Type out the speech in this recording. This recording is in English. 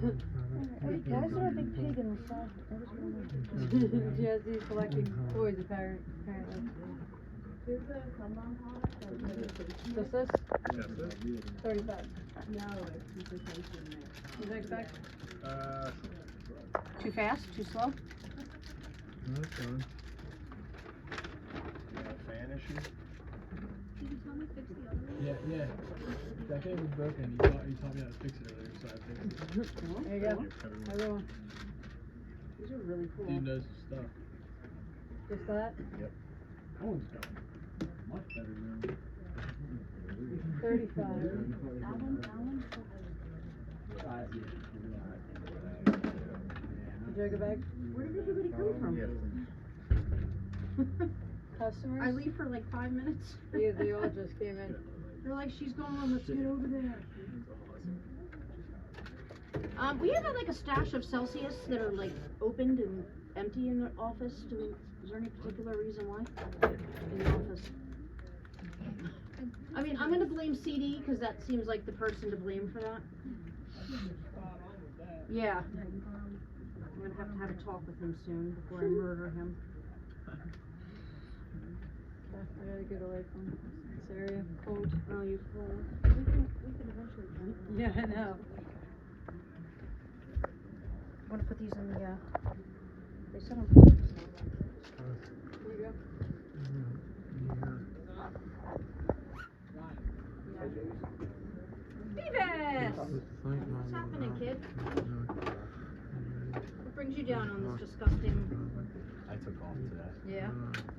Why is there a big pig in the side? She has these collecting toys apparently. Here's the sunbomb pot. Just this? Yes, sir. 35. No, it's just a place in there. You think back? Too fast? Too slow? No, that's fine. You have a fan issue? Did you tell me to fix the other one? Yeah. That game was broken. You taught me how to fix it earlier, so I fixed it. There you go. Everyone. These are really cool. Dude knows his stuff. Just that? Yep. That one's going much better now. 35. That one. Did you go back? Where did everybody come from? Customers? I leave for like 5 minutes. Yeah, they all just came in. They're like, she's gone, let's get over there. We have like a stash of Celsius that are like opened and empty in the office. Is there any particular reason why? In the office. I mean, I'm gonna blame CD because that seems like the person to blame for that. Yeah. I'm gonna have a talk with him soon before I murder him. I gotta get away from this area. Cold. Oh, you fool. We can eventually drink. Yeah, I know. I wanna put these in the, they said I'm putting these in. Here you go. Beavis! What's happening, kid? What brings you down on this disgusting... I took off today. Yeah?